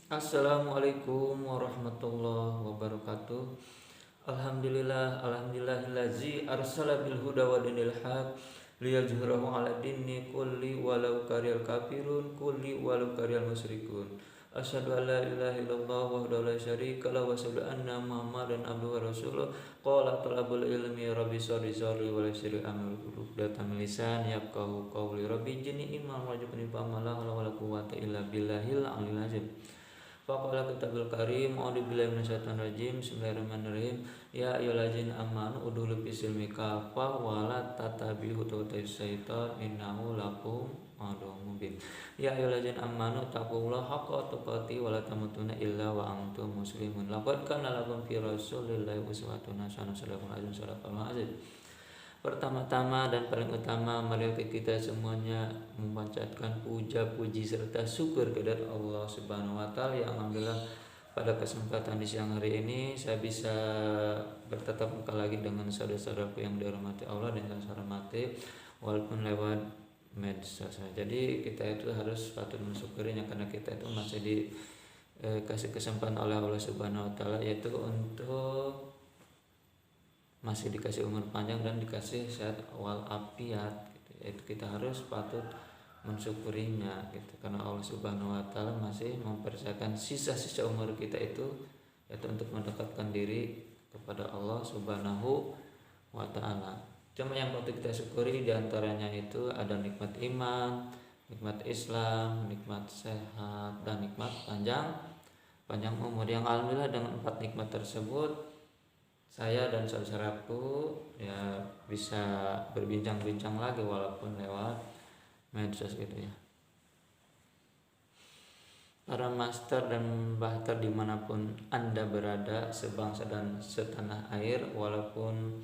Assalamualaikum warahmatullahi wabarakatuh. Alhamdulillahillazi arsala bil huda wa dinil haq liyajhirahu 'ala dini kulli walau karihal kafirun kulli walau karihal musyrikun. Asyhadu an la ilaha illallah wahdahu la syarika lahu wa asyhadu anna Muhammadan abduhu wa rasuluh. Qala talabul ilmi rabbi sholli sholli wa yassir amri uqdatam min lisani yafqahu qawli rabbi jinni imam wajibni fama la hawla wala quwwata illa billahil aliyil azim. Faqala kitabul karim a'udzu billahi minasyaitonir rajim. Bismillahirrahmanirrahim. Ya ayyuhallazina amanu udkhulu fis silmi kafah wa la tattabi'u khutuwatiz syaitan innahu lakum aduwwun mubin. Ya ayyuhallazina amanu taqullaha haqqa tuqatih wa la tamutunna illa wa antum muslimun. Laqad kana lakum fi rasulillahi uswatun hasanah. Shallallahul azim. Pertama-tama dan paling utama, mari kita semuanya memanjatkan puja-puji serta syukur kepada Allah Subhanahu wa taala yang alhamdulillah pada kesempatan di siang hari ini saya bisa bertatap muka lagi dengan saudara-saudaraku yang dirahmati Allah dan saya hormati walaupun lewat medsos. Jadi kita itu harus patut mensyukurinya karena kita itu masih dikasih kesempatan oleh Allah Subhanahu wa taala, yaitu untuk masih dikasih umur panjang dan dikasih sehat walafiat gitu. Itu kita harus patut mensyukurinya gitu, karena Allah Subhanahu wa taala masih mempersiapkan sisa-sisa umur kita itu yaitu untuk mendekatkan diri kepada Allah Subhanahu wa taala. Cuma yang patut kita syukuri diantaranya itu ada nikmat iman, nikmat Islam, nikmat sehat, dan nikmat panjang umur yang alhamdulillah dengan 4 nikmat tersebut saya dan saudaraku ya bisa berbincang-bincang lagi walaupun lewat medsos gitu ya. Para master dan bahter dimanapun Anda berada, sebangsa dan setanah air, walaupun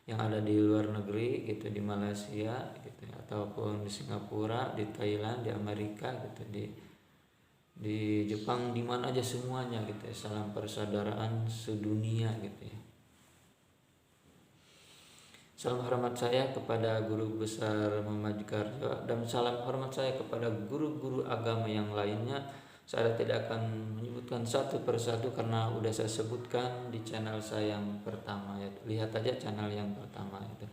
yang ada di luar negeri gitu, di Malaysia gitu ya, ataupun di Singapura, di Thailand, di Amerika gitu, di Jepang, di mana aja semuanya gitu ya. Salam persaudaraan sedunia gitu ya. Salam hormat saya kepada guru besar Muhammad Karjo dan salam hormat saya kepada guru-guru agama yang lainnya. Saya tidak akan menyebutkan satu persatu karena udah saya sebutkan di channel saya yang pertama, yaitu lihat aja channel yang pertama itu,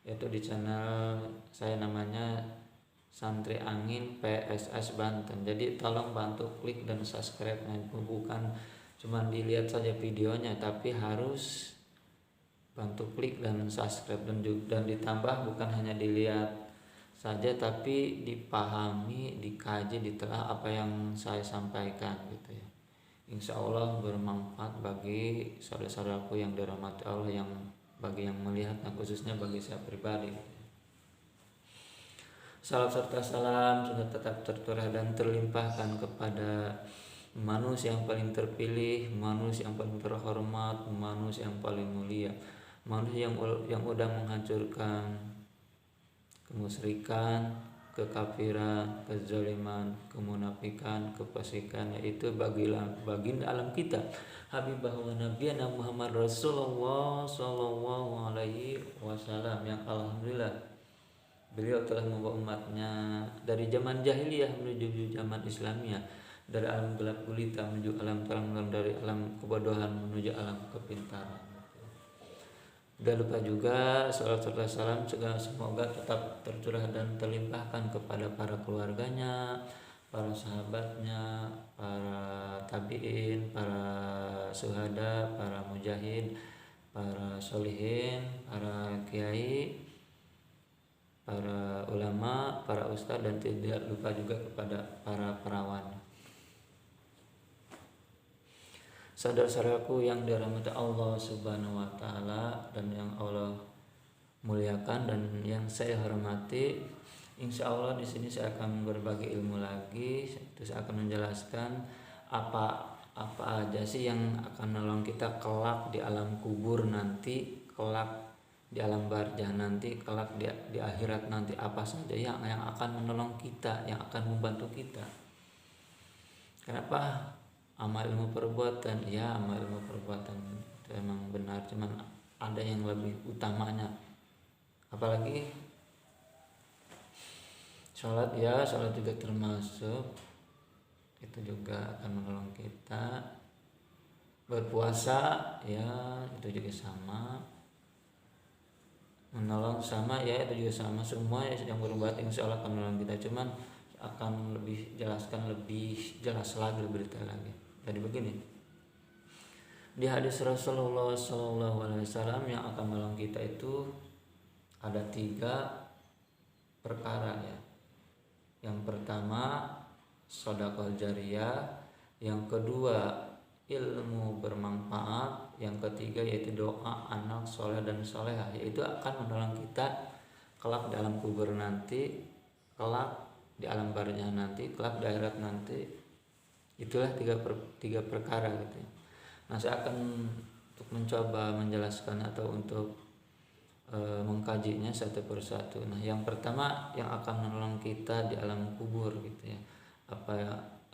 yaitu di channel saya namanya Santri Angin PSS Banten. Jadi tolong bantu klik dan subscribe-nya, bukan cuma dilihat saja videonya tapi harus bantu klik dan subscribe dan ditambah bukan hanya dilihat saja tapi dipahami, dikaji, ditelah apa yang saya sampaikan gitu ya. Insya Allah bermanfaat bagi saudara-saudaraku yang dirahmati Allah, yang bagi yang melihat dan khususnya bagi saya pribadi. Salam serta salam sudah tetap tercurah dan terlimpahkan kepada manusia yang paling terpilih, manusia yang paling terhormat, manusia yang paling mulia, manusia yang udah menghancurkan kemusyrikan, kekafiran, kezaliman, kemunafikan, kefasikan, yaitu baginda alam kita Habibah wa Nabiyana Muhammad Rasulullah sallallahu alaihi wasallam, yang alhamdulillah beliau telah membawa umatnya dari zaman jahiliyah menuju zaman Islamiyah, dari alam gelap gulita menuju alam terang, dari alam kebodohan menuju alam kepintaran. Tidak lupa juga salawat serta salam semoga tetap tercurah dan terlimpahkan kepada para keluarganya, para sahabatnya, para tabi'in, para syuhada, para mujahid, para solihin, para kiai, para ulama, para ustadz, dan tidak lupa juga kepada para perawan. Saudara-saudaraku yang dirahmati Allah Subhanahu wa taala dan yang Allah muliakan dan yang saya hormati, insya Allah di sini saya akan berbagi ilmu lagi. Terus akan menjelaskan apa aja sih yang akan menolong kita kelak di alam kubur nanti, kelak di alam barzah nanti, kelak di akhirat nanti, apa saja yang akan menolong kita, yang akan membantu kita. Kenapa? Amal ilmu perbuatan, ya amal ilmu perbuatan itu emang benar, cuman ada yang lebih utamanya, apalagi sholat, ya sholat juga termasuk itu juga akan menolong kita. Berpuasa ya itu juga sama, menolong sama ya itu juga sama, semua yang berbuat insya Allah akan menolong kita. Cuman akan lebih jelas lagi, lebih detail lagi. Jadi begini, di hadis Rasulullah SAW yang akan menolong kita itu ada 3 perkara ya. Yang pertama sedekah jariyah, yang kedua ilmu bermanfaat, yang ketiga yaitu doa anak soleh dan solehah, yaitu akan menolong kita kelak dalam kubur nanti, kelak di alam barzah nanti, kelak di akhirat nanti. Itulah tiga perkara gitu ya. Nah, saya akan untuk mencoba menjelaskan atau untuk mengkajinya satu persatu. Nah, yang pertama yang akan menolong kita di alam kubur gitu ya.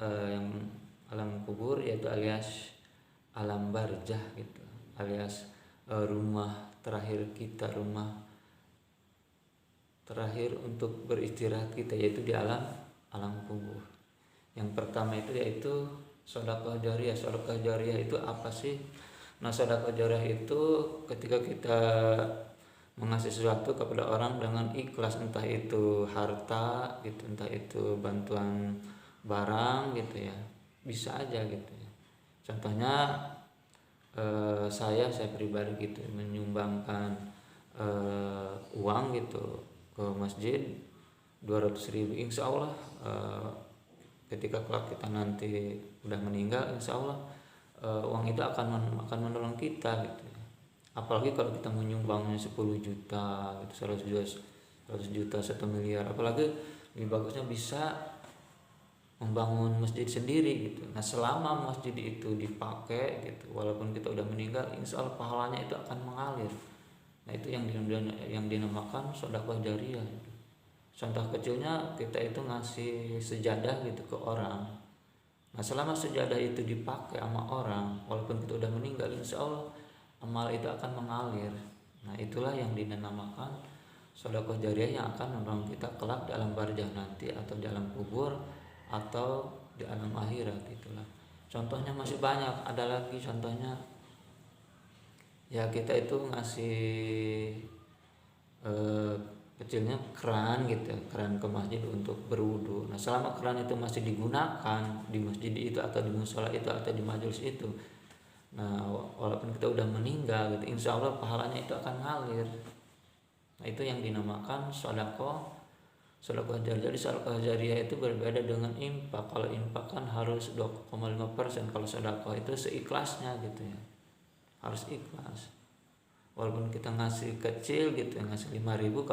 Yang alam kubur yaitu alias alam barzah gitu, alias rumah terakhir kita, rumah terakhir untuk beristirahat kita, yaitu di alam kubur. Yang pertama itu yaitu sedekah jariyah. Sedekah jariyah itu apa sih? Nah, sedekah jariyah itu ketika kita mengasih sesuatu kepada orang dengan ikhlas, entah itu harta gitu, entah itu bantuan barang gitu ya, bisa aja gitu ya. Contohnya saya pribadi gitu menyumbangkan uang gitu ke masjid 200.000, insya Allah ketika kelak kita nanti udah meninggal, insya Allah uang itu akan menolong kita gitu ya. Apalagi kalau kita menyumbangnya 10 juta gitu, 100 juta 1 miliar, apalagi lebih bagusnya bisa membangun masjid sendiri gitu. Nah, selama masjid itu dipakai gitu, walaupun kita udah meninggal, insya Allah pahalanya itu akan mengalir. Nah, itu yang dinamakan sedekah jariyah gitu. Contoh kecilnya kita itu ngasih sejadah gitu ke orang. Nah, selama sejadah itu dipakai sama orang, walaupun kita udah meninggal, insya Allah amal itu akan mengalir. Nah, itulah yang dinamakan sedekah jariyah yang akan menolong kita kelak di alam barzah nanti, atau di alam kubur, atau di alam akhirat. Itulah contohnya, masih banyak, ada lagi contohnya ya, kita itu ngasih kecilnya keran gitu, keran ke masjid untuk berwudu. Nah, selama keran itu masih digunakan di masjid itu, atau di musola itu, atau di majelis itu, nah walaupun kita udah meninggal gitu, insya Allah pahalanya itu akan ngalir. Nah, itu yang dinamakan sedekah jariyah. Jadi sedekah jariyah itu berbeda dengan infak. Kalau infak kan harus 2,5%, kalau sedekah itu seikhlasnya gitu ya, harus ikhlas. Walaupun kita ngasih kecil gitu, ngasih 5.000,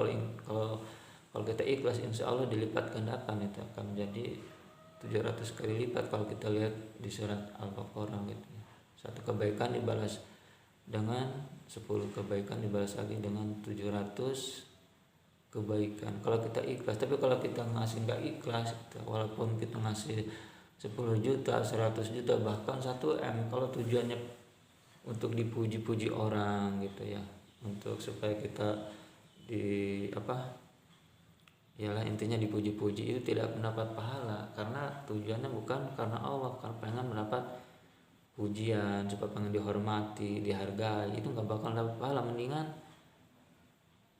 kalau kita ikhlas, insya Allah dilipat gandakan, itu akan menjadi 700 kali lipat. Kalau kita lihat di surat Al-Baqarah gitu ya, 1 kebaikan dibalas dengan 10 kebaikan, dibalas lagi dengan 700 kebaikan kalau kita ikhlas. Tapi kalau kita ngasih nggak ikhlas gitu, walaupun kita ngasih 10 juta, 100 juta, bahkan 1 M, kalau tujuannya untuk dipuji-puji orang gitu ya, untuk supaya kita ialah intinya dipuji-puji, itu tidak mendapat pahala, karena tujuannya bukan karena Allah, karena pengen mendapat pujian, supaya pengen dihormati, dihargai, itu nggak bakal dapat pahala. Mendingan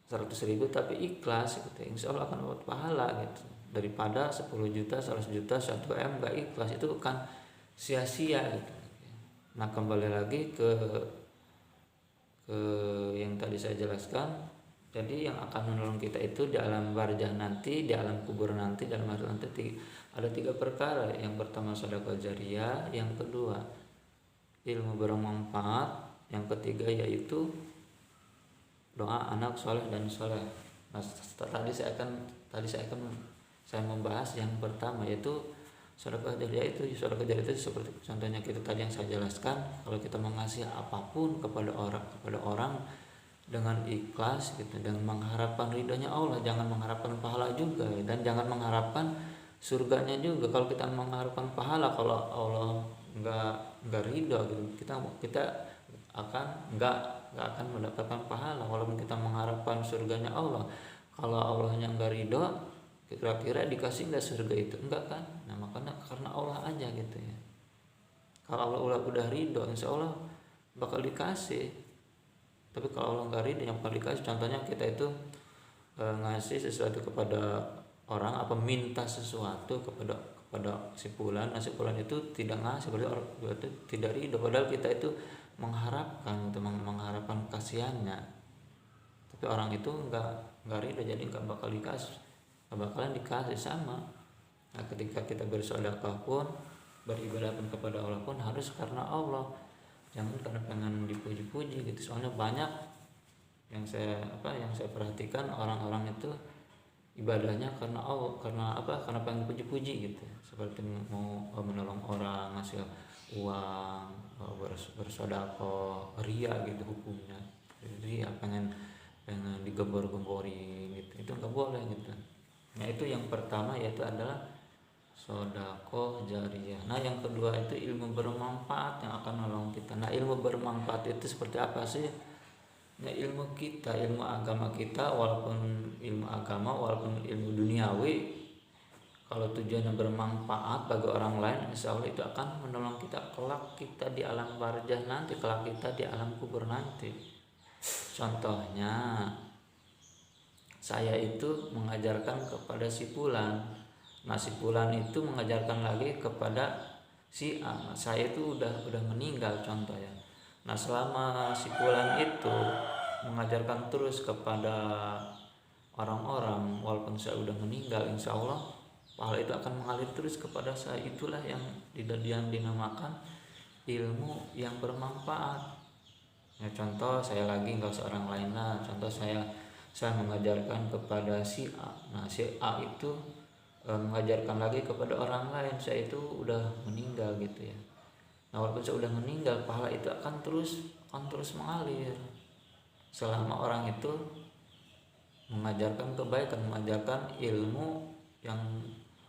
100.000 tapi ikhlas gitu, insya Allah akan dapat pahala gitu, daripada 10 juta, 100 juta, 1 M gak ikhlas, itu kan sia-sia gitu. Nah, kembali lagi ke yang tadi saya jelaskan. Jadi yang akan menolong kita itu di alam barzah nanti, di alam kubur nanti, dalam akhirat nanti, ada 3 perkara. Yang pertama sedekah jariyah, yang kedua ilmu bermanfaat, yang ketiga yaitu doa anak soleh dan soleh. Nah, tadi saya membahas yang pertama, yaitu sedekah jariyah itu seperti contohnya kita tadi yang saya jelaskan. Kalau kita mengasih apapun kepada orang dengan ikhlas gitu, dan mengharapkan ridhonya Allah, jangan mengharapkan pahala juga, dan jangan mengharapkan surganya juga. Kalau kita mengharapkan pahala, kalau Allah nggak ridho gitu, kita akan nggak akan mendapatkan pahala. Walaupun kita mengharapkan surganya Allah, kalau Allahnya nggak ridho, kira-kira dikasih nggak surga itu? Enggak kan? Nah, makanya karena Allah aja Kalau Allah udah ridho, insya Allah bakal dikasih. Tapi kalau Allah nggak ridho, yang bakal dikasih. Contohnya kita itu ngasih sesuatu kepada orang, apa minta sesuatu kepada si fulan, nah si fulan itu tidak ngasih, berarti tidak ridho. Padahal kita itu mengharapkan, untuk mengharapkan kasihannya, tapi orang itu nggak ridho, jadi nggak bakal dikasih, nggak bakalan dikasih sama. Nah, ketika kita bersedekah pun, beribadah pun kepada Allah pun harus karena Allah, jangan karena pengen dipuji-puji gitu. Soalnya banyak yang saya perhatikan, orang-orang itu ibadahnya karena Allah, karena pengen puji-puji gitu, seperti mau menolong orang, ngasih uang, bersedekah, ria gitu hukumnya, ria, pengen digembor-gembori gitu, itu nggak boleh gitu. Nah itu yang pertama, yaitu adalah sedekah jariyah. Nah yang kedua itu ilmu bermanfaat yang akan menolong kita. Nah ilmu bermanfaat itu seperti apa sih? Nah ilmu kita, ilmu agama kita, walaupun ilmu agama, walaupun ilmu duniawi, kalau tujuannya bermanfaat bagi orang lain, insya Allah itu akan menolong kita kelak kita di alam barzah nanti, kelak kita di alam kubur nanti. Contohnya, saya itu mengajarkan kepada si fulan, nah si fulan itu mengajarkan lagi kepada si A. Nah, saya itu udah meninggal contohnya. Nah selama si fulan itu mengajarkan terus kepada orang-orang, walaupun saya udah meninggal, insya Allah pahala itu akan mengalir terus kepada saya. Itulah yang dinamakan ilmu yang bermanfaat. Ya, contoh saya lagi, nggak usah orang lain lah, contoh saya mengajarkan kepada si A. Nah si A itu mengajarkan lagi kepada orang lain, saya itu udah meninggal gitu ya. Nah walaupun saya udah meninggal, pahala itu akan terus mengalir selama orang itu mengajarkan kebaikan, mengajarkan ilmu yang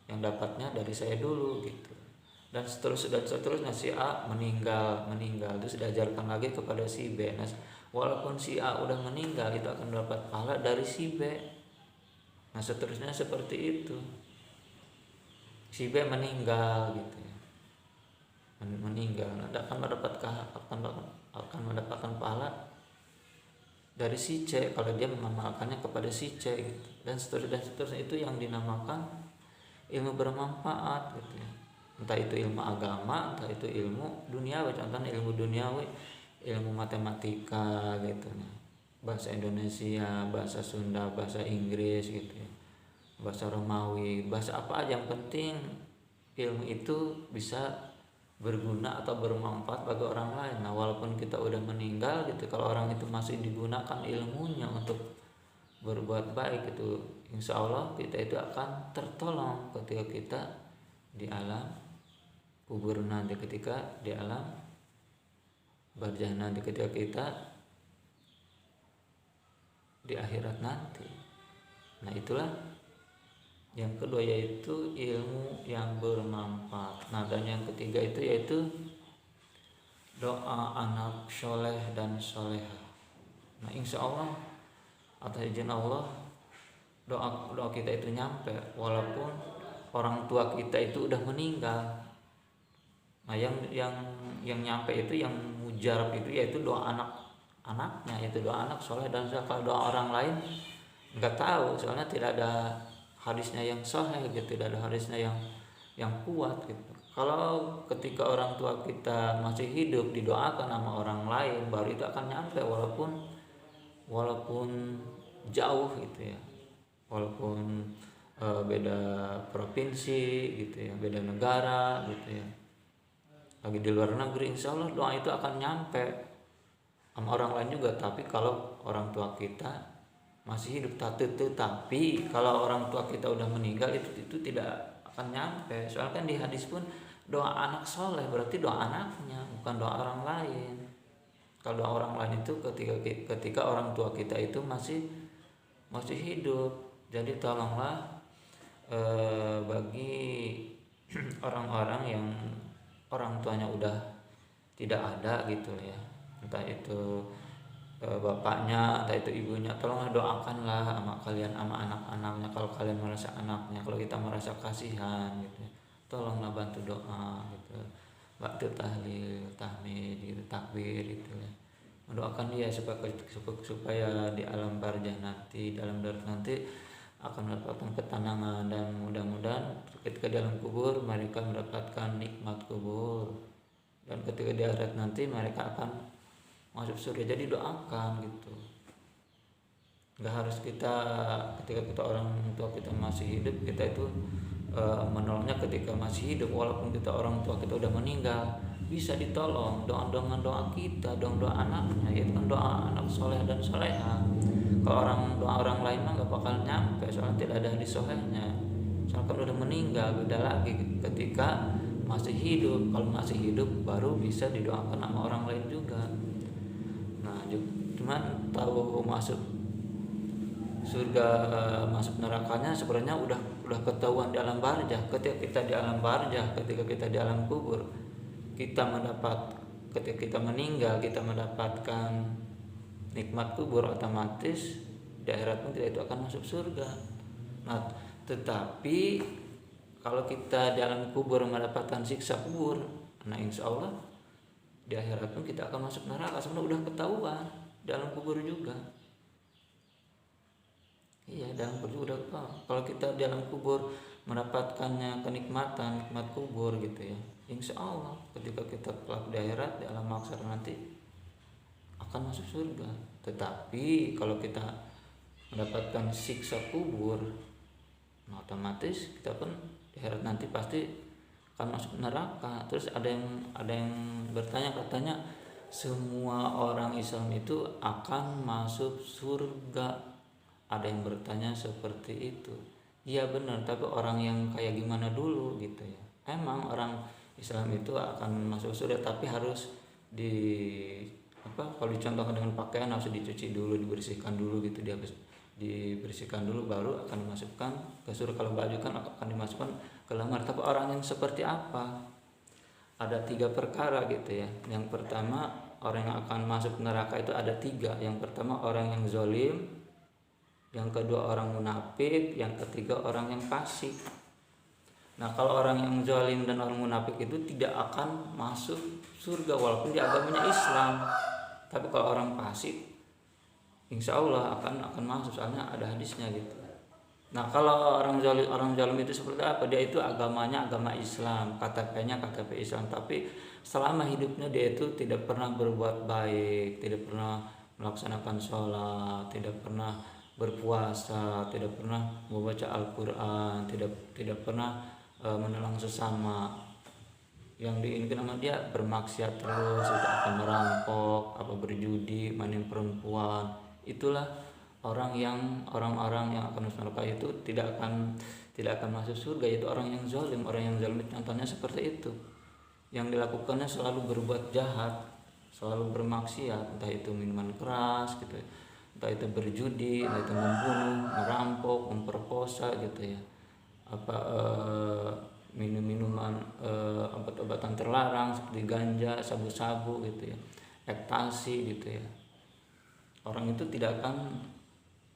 dapatnya dari saya dulu gitu. Dan seterusnya si A meninggal terus diajarkan lagi kepada si B. Nah walaupun si A udah meninggal, itu akan dapat pahala dari si B. Nah seterusnya seperti itu. Si B meninggal gitu ya, meninggal, akan mendapatkan pahala dari si C kalau dia mengamalkannya kepada si C gitu. Dan seterusnya itu yang dinamakan ilmu bermanfaat gitu ya. Entah itu ilmu agama, entah itu ilmu duniawi. Contohnya ilmu duniawi, ilmu matematika gitu ya, bahasa Indonesia, bahasa Sunda, bahasa Inggris gitu ya, bahasa Romawi, bahasa apa aja, yang penting ilmu itu bisa berguna atau bermanfaat bagi orang lain. Nah walaupun kita udah meninggal gitu, kalau orang itu masih digunakan ilmunya untuk berbuat baik itu, insya Allah kita itu akan tertolong ketika kita di alam kubur nanti, ketika di alam barzah nanti, ketika kita di akhirat nanti. Nah itulah yang kedua, yaitu ilmu yang bermanfaat. Nah dan yang ketiga itu yaitu doa anak soleh dan soleha. Nah insya Allah atas izin Allah doa kita itu nyampe walaupun orang tua kita itu udah meninggal. Nah yang nyampe itu, yang mujarab itu yaitu doa anaknya, yaitu doa anak soleh dan soleha. Kalau doa orang lain nggak tahu, soalnya tidak ada hadisnya yang sahih gitu, tidak ada hadisnya yang kuat gitu. Kalau ketika orang tua kita masih hidup didoakan sama orang lain, baru itu akan nyampe, walaupun jauh gitu ya, walaupun beda provinsi gitu ya, beda negara gitu ya, lagi di luar negeri, insya Allah doa itu akan nyampe sama orang lain juga. Tapi kalau orang tua kita masih hidup, tapi kalau orang tua kita udah meninggal itu tidak akan nyampe. Soalnya kan di hadis pun doa anak soleh berarti doa anaknya, bukan doa orang lain. Kalau doa orang lain itu ketika orang tua kita itu masih hidup. Jadi tolonglah bagi orang-orang yang orang tuanya udah tidak ada gitu ya, entah itu bapaknya, entah itu ibunya, tolonglah doakanlah sama kalian, sama anak-anaknya. Kalau kalian merasa anaknya, kalau kita merasa kasihan gitu, tolonglah bantu doa gitu. waktu tahlil, tahmid, gitu, takbir gitu ya. Mendoakan dia supaya di alam barzah nanti, dalam darat nanti akan mendapatkan ketenangan, dan mudah-mudahan ketika di alam kubur mereka mendapatkan nikmat kubur, dan ketika di akhirat nanti mereka akan masuk surga. Jadi doakan gitu. Nggak harus kita ketika kita orang tua kita masih hidup, kita itu menolongnya ketika masih hidup. Walaupun kita orang tua kita udah meninggal, bisa ditolong dengan doa kita, doa anaknya, yaitu kan doa anak soleh dan soleha. Kalau doa orang lain mah nggak bakal nyampe, soalnya tidak ada hadis solehnya. Soalnya kan udah meninggal, beda lagi ketika masih hidup. Kalau masih hidup baru bisa didoakan sama orang lain juga. Nah, cuman tahu masuk surga masuk nerakanya sebenarnya udah ketahuan di alam barzah. Ketika kita di alam barzah, ketika kita di alam kubur, ketika kita meninggal kita mendapatkan nikmat kubur, otomatis di akhirat pun kita itu akan masuk surga. Nah, tetapi kalau kita di alam kubur mendapatkan siksa kubur, nah insya Allah di akhirat pun kita akan masuk neraka. Sebenarnya udah ketahuan di alam kubur juga. Iya, dalam kubur udah ketahuan. Kalau kita di alam kubur mendapatkannya kenikmatan, nikmat kubur gitu ya, insya Allah ketika kita kelak di akhirat, di alam mahsyar nanti akan masuk surga. Tetapi kalau kita mendapatkan siksa kubur, nah otomatis kita pun di akhirat nanti pasti akan masuk neraka. Terus ada yang bertanya, katanya semua orang Islam itu akan masuk surga. Ada yang bertanya seperti itu. Iya benar, tapi orang yang kayak gimana dulu gitu ya. Emang orang Islam itu akan masuk surga, tapi harus kalau dicontohkan dengan pakaian harus dicuci dulu, dibersihkan dulu gitu, dibersihkan dulu baru akan dimasukkan ke surga. Kalau baju kan akan dimasukkan ke lemari. Tapi orang yang seperti apa? Ada 3 perkara gitu ya. Yang pertama, orang yang akan masuk neraka itu ada 3. Yang pertama orang yang zalim, yang kedua orang munafik, yang ketiga orang yang fasik. Nah, kalau orang yang zalim dan orang munafik itu tidak akan masuk surga walaupun dia agamanya Islam. Tapi kalau orang fasik, insya Allah akan masuk, soalnya ada hadisnya gitu. Nah, kalau orang zalim itu seperti apa? Dia itu agamanya agama Islam, KTP-nya KTP Islam, tapi selama hidupnya dia itu tidak pernah berbuat baik, tidak pernah melaksanakan sholat, tidak pernah berpuasa, tidak pernah membaca Al-Quran, tidak pernah menolong sesama. Yang diinginkan sama dia bermaksiat terus, akan merampok, berjudi, mainin perempuan. Itulah orang-orang yang akan masuk neraka itu tidak akan masuk surga, yaitu orang yang zalim. Orang yang zalim contohnya seperti itu. Yang dilakukannya selalu berbuat jahat, selalu bermaksiat, entah itu minuman keras gitu, entah itu berjudi, entah itu membunuh, merampok, memperkosa gitu ya, minuman obat-obatan terlarang seperti ganja, sabu-sabu gitu ya, ekstasi gitu ya. Orang itu tidak akan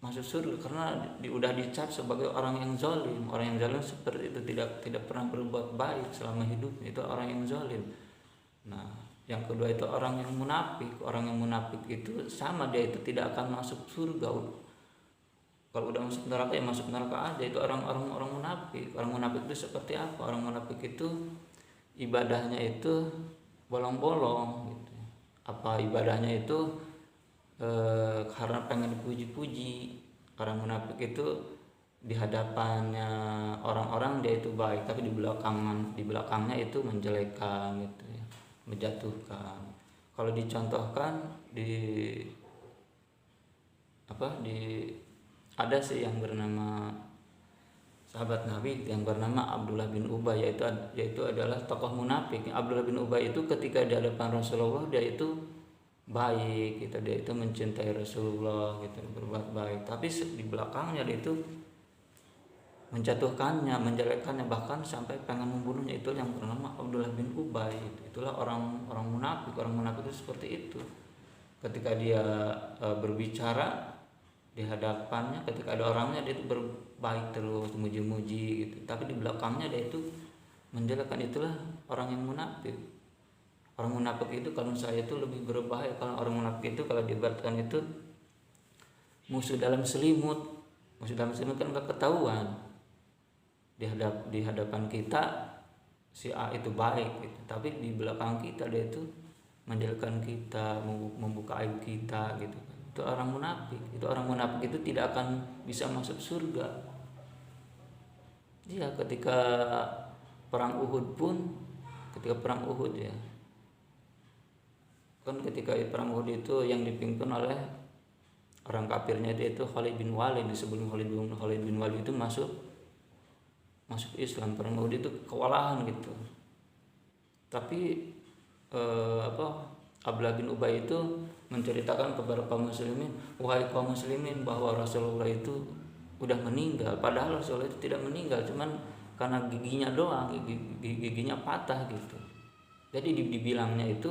masuk surga karena udah dicap sebagai orang yang zalim. Orang yang zalim seperti itu, tidak pernah berbuat baik selama hidupnya, itu orang yang zalim. Nah, yang kedua itu orang yang munafik. Orang yang munafik itu sama, dia itu tidak akan masuk surga. Kalau udah masuk neraka ya masuk neraka aja. Itu orang munafik. Orang munafik itu seperti apa? Orang munafik itu ibadahnya itu bolong-bolong gitu. Apa ibadahnya itu karena pengen dipuji-puji. Orang munafik itu di hadapannya orang-orang dia itu baik, tapi di belakangnya itu menjelekan gitu ya, menjatuhkan. Kalau dicontohkan ada sih yang bernama sahabat Nabi yang bernama Abdullah bin Ubay, yaitu adalah tokoh munafik. Abdullah bin Ubay itu ketika di hadapan Rasulullah dia itu baik gitu, dia itu mencintai Rasulullah gitu, berbuat baik, tapi di belakangnya dia itu menjatuhkannya, menjelekkannya, bahkan sampai pengen membunuhnya. Itu yang bernama Abdullah bin Ubay. Itulah orang munafik. Orang munafik itu seperti itu. Ketika dia berbicara di hadapannya, ketika ada orangnya dia itu berbaik terus, muji-muji gitu, tapi di belakangnya dia itu menjelekkan. Itulah orang yang munafik. Orang munafik itu kalau saya itu lebih berbahaya. Kalau orang munafik itu kalau diibaratkan itu musuh dalam selimut. Musuh dalam selimut kan gak ketahuan. Di hadapan kita si A itu baik gitu. Tapi di belakang kita dia itu menjelekkan kita, membuka aib kita gitu. Itu orang munafik. Itu orang munafik itu tidak akan bisa masuk surga. Iya, ketika perang Uhud pun, ketika perang Uhud ya, kan ketika perang Uhud itu yang dipimpin oleh orang kafirnya itu Khalid bin Walid. Sebelum Khalid bin Walid itu masuk Islam, perang Uhud itu kewalahan gitu. Tapi Abdullah bin Ubay itu menceritakan kepada kaum muslimin, wahai kaum muslimin, bahwa Rasulullah itu udah meninggal. Padahal Rasulullah itu tidak meninggal, cuman karena giginya doang, giginya patah gitu. Jadi dibilangnya itu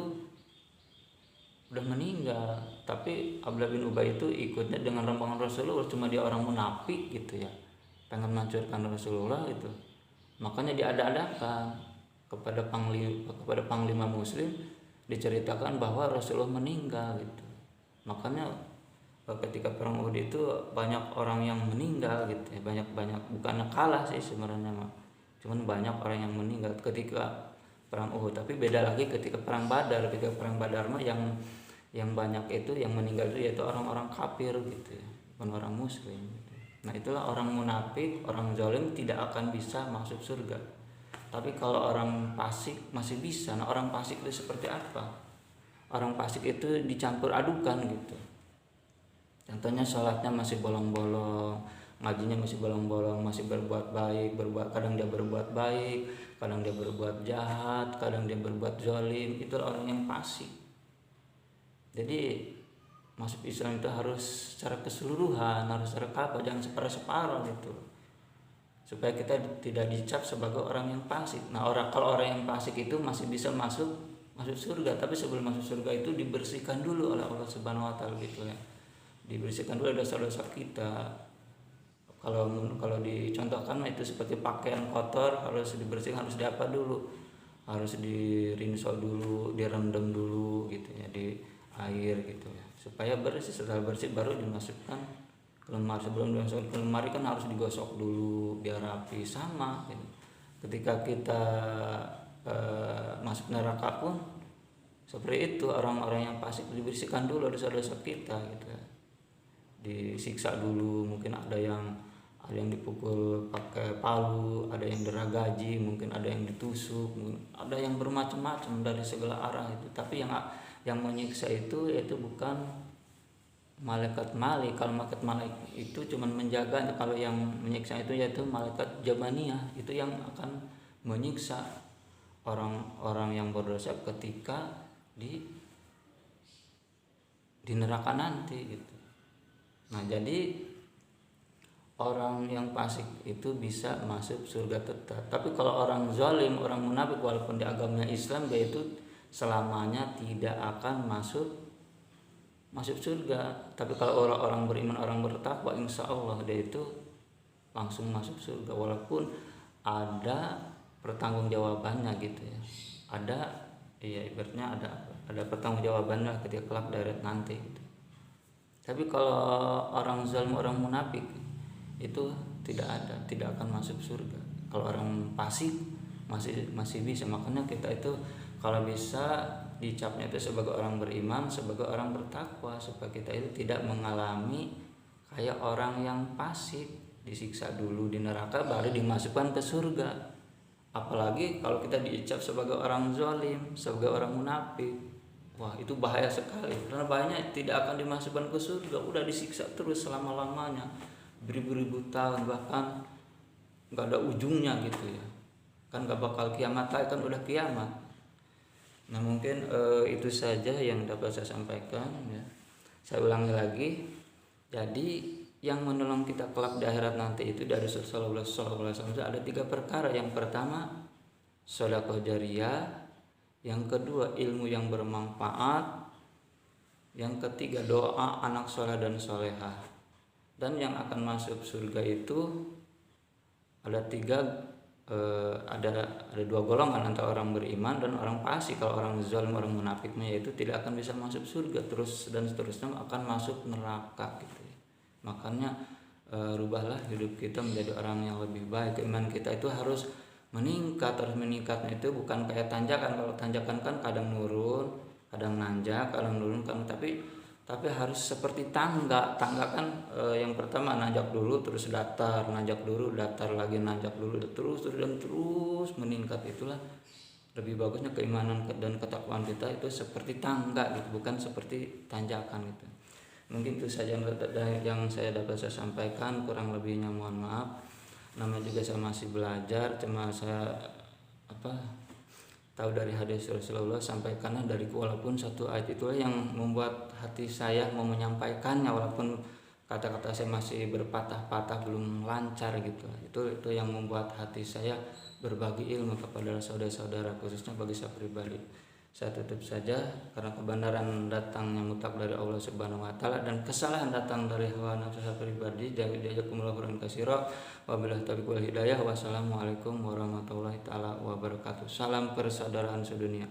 udah meninggal. Tapi Abdullah bin Ubay itu ikutnya dengan rombongan Rasulullah, cuma dia orang munafik gitu ya, pengen menghancurkan Rasulullah itu. Makanya diada-adakan kepada panglima muslim, diceritakan bahwa Rasulullah meninggal gitu. Makanya ketika perang Uhud itu banyak orang yang meninggal gitu ya, banyak bukannya kalah sih sebenarnya mah, cuman banyak orang yang meninggal ketika perang Uhud. Tapi beda lagi ketika perang Badar. Ketika perang Badar mah yang banyak itu yang meninggal itu yaitu orang-orang kafir gitu ya, bukan orang muslim gitu. Nah itulah orang munafik, orang zalim tidak akan bisa masuk surga. Tapi kalau orang fasik masih bisa. Nah orang fasik itu seperti apa? Orang fasik itu dicampur adukan gitu. Contohnya sholatnya masih bolong-bolong, ngajinya masih bolong-bolong, masih berbuat baik, kadang dia berbuat baik, kadang dia berbuat jahat, kadang dia berbuat zalim. Itulah orang yang fasik. Jadi masuk Islam itu harus secara keseluruhan, harus secara kapal, jangan separuh-separuh gitu, supaya kita tidak dicap sebagai orang yang fasik. Nah kalau orang yang fasik itu masih bisa masuk surga, tapi sebelum masuk surga itu dibersihkan dulu oleh Allah Subhanahu Wa Taala gitu ya, dibersihkan dulu dosa-dosa kita. Kalau dicontohkan itu seperti pakaian kotor, harus dibersihkan, harus diapa dulu, harus dirinsol dulu, direndam dulu gitu ya di air gitu ya, supaya bersih. Setelah bersih baru dimasukkan ke lemari. Sebelum dimasukkan ke lemari kan harus digosok dulu biar rapi. Sama gitu. Ketika kita masuk neraka pun seperti itu, orang-orang yang fasik dibersihkan dulu dosa-dosa kita gitu ya, disiksa dulu. Mungkin ada yang dipukul pakai palu, ada yang diragaji, mungkin ada yang ditusuk, mungkin ada yang bermacam-macam dari segala arah itu. Tapi yang menyiksa itu yaitu bukan malaikat Malik. Kalau malaikat Malik itu cuma menjaga. Kalau yang menyiksa itu yaitu malaikat Jabaniyah, itu yang akan menyiksa orang-orang yang berdosa ketika di neraka nanti gitu. Nah jadi orang yang fasik itu bisa masuk surga tetap. Tapi kalau orang zalim, orang munafik, walaupun di agamanya Islam, dia itu selamanya tidak akan masuk surga. Tapi kalau orang-orang beriman, orang bertakwa, insya Allah dia itu langsung masuk surga, walaupun ada pertanggungjawabannya gitu ya. Ada ibaratnya ada pertanggungjawabannya ketika kelak darat nanti gitu. Tapi kalau orang zalim, orang munafik itu tidak akan masuk surga. Kalau orang fasik masih bisa. Makanya kita itu kalau bisa dicapnya itu sebagai orang beriman, sebagai orang bertakwa, supaya kita itu tidak mengalami kayak orang yang fasik, disiksa dulu di neraka baru dimasukkan ke surga. Apalagi kalau kita dicap sebagai orang zalim, sebagai orang munafik, wah itu bahaya sekali. Karena bahayanya tidak akan dimasukkan ke surga, udah disiksa terus selama-lamanya, beribu-ribu tahun, bahkan nggak ada ujungnya gitu ya. Kan nggak bakal kiamat, kan udah kiamat. Nah mungkin itu saja yang dapat saya sampaikan ya. Saya ulangi lagi. Jadi yang menolong kita kelak di akhirat nanti itu dari Rasulullah SAW ada 3 perkara. Yang pertama sedekah jariyah, yang kedua ilmu yang bermanfaat, yang ketiga doa anak soleh dan solehah. Dan yang akan masuk surga itu ada 3 ada dua golongan antara orang beriman dan orang fasik. Kalau orang zalim, orang munafiknya yaitu tidak akan bisa masuk surga terus dan seterusnya akan masuk neraka gitu ya. Makanya rubahlah hidup kita menjadi orang yang lebih baik. Iman kita itu harus meningkat, terus meningkatnya itu bukan kayak tanjakan. Kalau tanjakan kan kadang nurun, kadang nanjak, kadang nurun kan, tapi harus seperti tangga. Tangga kan yang pertama nanjak dulu terus datar, nanjak dulu datar lagi, nanjak dulu terus dan terus meningkat. Itulah lebih bagusnya keimanan dan ketakwaan kita itu seperti tangga gitu, bukan seperti tanjakan gitu. Mungkin itu saja yang saya dapat saya sampaikan, kurang lebihnya mohon maaf. Namanya juga saya masih belajar, cuma saya tahu dari hadis Rasulullah sampaikan dari walaupun satu ayat itulah yang membuat hati saya mau menyampaikannya, walaupun kata-kata saya masih berpatah-patah, belum lancar gitu. Itu yang membuat hati saya berbagi ilmu kepada saudara-saudara, khususnya bagi saya pribadi. Saya tutup saja, karena kebenaran datangnya mutlak dari Allah Subhanahu wa taala dan kesalahan datang dari hawa nafsu saya pribadi. Jazakumullahu khairan katsira. Wabillahi taufiq wal hidayah. Wassalamualaikum warahmatullahi taala wabarakatuh. Salam persaudaraan sedunia.